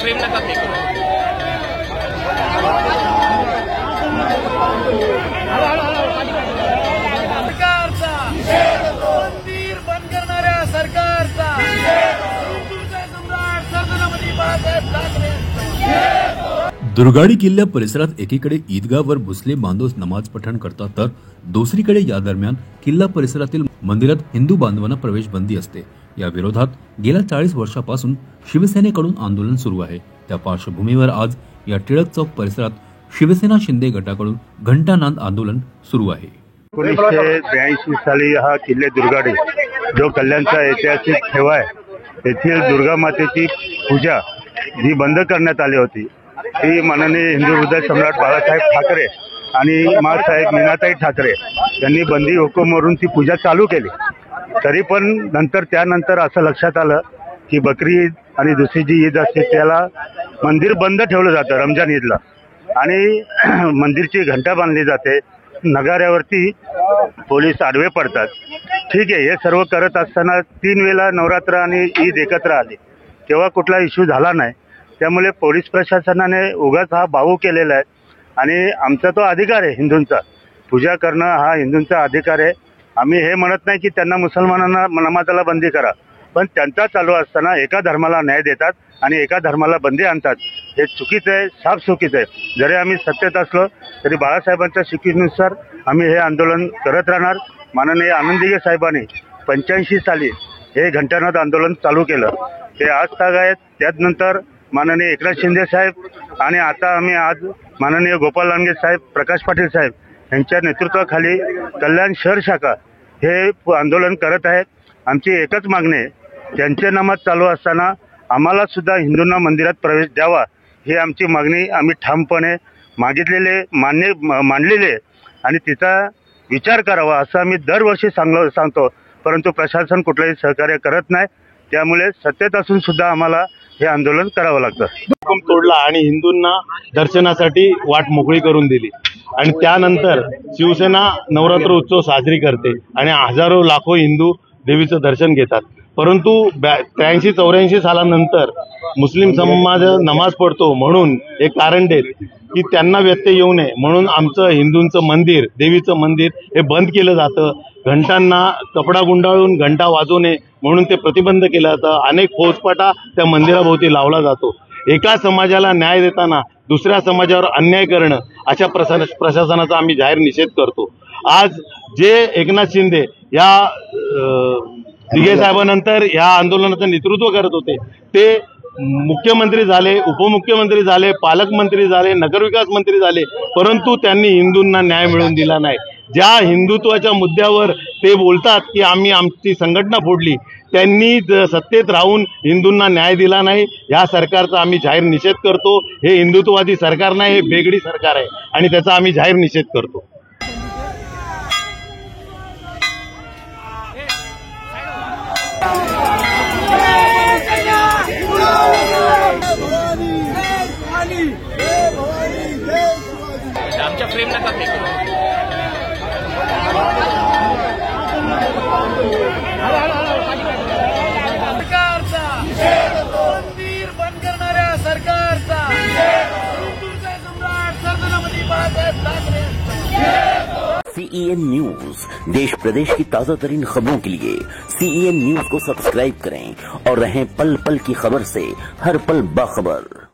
Frame नका फेकू. सरकारचा मंदिर बंद करणाऱ्या सरकारचा हिंदूचा सम्राट छत्रपती बाळासाहेब ठाकरे. दुर्गाडी किल्ल्या परिसरात एकीकडे ईदगाहवर मुस्लिम बांधव नमाज पठण करतात, तर दुसरीकडे या दरम्यान किल्ला परिसरातील मंदिरात हिंदू बांधवांना प्रवेश बंदी असते. या विरोधात गेल्या 40 वर्षापासून शिवसेनेकडून आंदोलन सुरू आहे. त्या पार्श्वभूमीवर आज या टिळक चौक परिसरात शिवसेना शिंदे गटाकडून घंटानाद आंदोलन सुरू आहे. 1982 साली हा किल्ले दुर्गाडी जो कल्याणचा ऐतिहासिक ठेवा आहे, येथील दुर्गा मातेची पूजा जी बंद करण्यात आली होती, ती माननीय हिंदू हृदय सम्राट बाळासाहेब ठाकरे आणि माँसाहेब मीनाताई ठाकरे यांनी बंदी हुकूमवरून ती पूजा चालू केली. तरी पण त्यानंतर असं लक्षात आलं की बकरी ईद आणि दुसरी जी ईद असते त्याला मंदिर बंद ठेवलं जातं रमजान ईदला, आणि मंदिरची घंटा बांधली जाते, नगाऱ्यावरती पोलीस आडवे पडतात. ठीक आहे, हे सर्व करत असताना 3 वेळा नवरात्र आणि ईद एकत्र आली, तेव्हा कुठला इश्यू झाला नाही. त्यामुळे पोलीस प्रशासनाने उगाच हा बाऊ केलेला आहे. आणि आमचा तो अधिकार आहे, हिंदूंचा पूजा करणं हा हिंदूंचा अधिकार आहे. आम्ही हे म्हणत नाही की त्यांना मुसलमानांना नमाजाला बंदी करा, पण त्यांचा चालू असताना एका धर्माला न्याय देतात आणि एका धर्माला बंदी आणतात. हे चुकीचं आहे, साफ चुकीचं आहे. जरी आम्ही सत्तेत असलो तरी बाळासाहेबांच्या शिकवणीनुसार आम्ही हे आंदोलन करत राहणार. माननीय आनंदीगे साहेबांनी 85 साली हे घंटानाद आंदोलन चालू केलं, ते आज ताग आहेत. त्यानंतर माननीय एकनाथ शिंदे साहेब आणि आता आम्ही आज माननीय गोपाल लांडगे साहेब, प्रकाश पाटील साहेब यांच्या नेतृत्वाखाली कल्याण शहर शाखा हे आंदोलन करत आहेत. आमची एकच मागणी आहे, त्यांचे नमाज चालू असताना आम्हाला सुद्धा हिंदूंना मंदिरात प्रवेश द्यावा, ही आमची मागणी आम्ही ठामपणे मांडलेली आहे आणि तिचा विचार करावा असं आम्ही दरवर्षी सांगतो. परंतु प्रशासन कुठलंही सहकार्य करत नाही. त्यामुळे सत्तेत असून सुद्धा आम्हाला हे आंदोलन करावं लागतं. हुकूम तोडला आणि हिंदूंना दर्शनासाठी वाट मोकळी करून दिली, आणि त्यानंतर शिवसेना नवरात्र उत्सव साजरी करते आणि हजारो लाखो हिंदू देवीचं दर्शन घेतात. परंतु 83-84 सालानंतर मुस्लिम समाज नमाज पडतो म्हणून एक कारण देत की त्यांना व्यत्यय येऊ नये म्हणून आमचं हिंदूंचं मंदिर, देवीचं मंदिर हे बंद केलं जातं. घंटांना कपडा गुंडाळून घंटा वाजवू नये म्हणून ते प्रतिबंध केलं जातं. अनेक फौजफाटा त्या मंदिराभोवती लावला जातो. एका समाजाला न्याय देताना दुसऱ्या समाजावर अन्याय करणं अशा प्रशासनाचा आम्ही जाहीर निषेध करतो. आज जे एकनाथ शिंदे या दिघे साहेबांनंतर या आंदोलनाचं नेतृत्व करत होते, ते मुख्यमंत्री झाले, उपमुख्यमंत्री झाले, पालकमंत्री झाले, नगरविकास मंत्री झाले, परंतु त्यांनी हिंदूंना न्याय मिळवून दिला नाही. ज्या हिंदुत्वाच्या मुद्द्यावर ते बोलतात की आम्ही आमची संघटना फोडली, त्यांनी सत्तेत राहून हिंदूंना न्याय दिला नाही. या सरकारचा आम्ही जाहीर निषेध करतो. हे हिंदुत्ववादी सरकार नाही, हे बेगडी सरकार आहे आणि त्याचा आम्ही जाहीर निषेध करतो. आमच्या फ्रेम नका फेकू. सरकारचा मंदिर बंद करणाऱ्या सरकारचा हिंदूचा सम्राट छत्रपती बाळासाहेब ठाकरे. CEN न्यूज, देश प्रदेश की ताजा तरीन खबरों के लिए CEN न्यूज को सब्सक्राइब करें और रहें पल पल की खबर से हर पल बाखबर.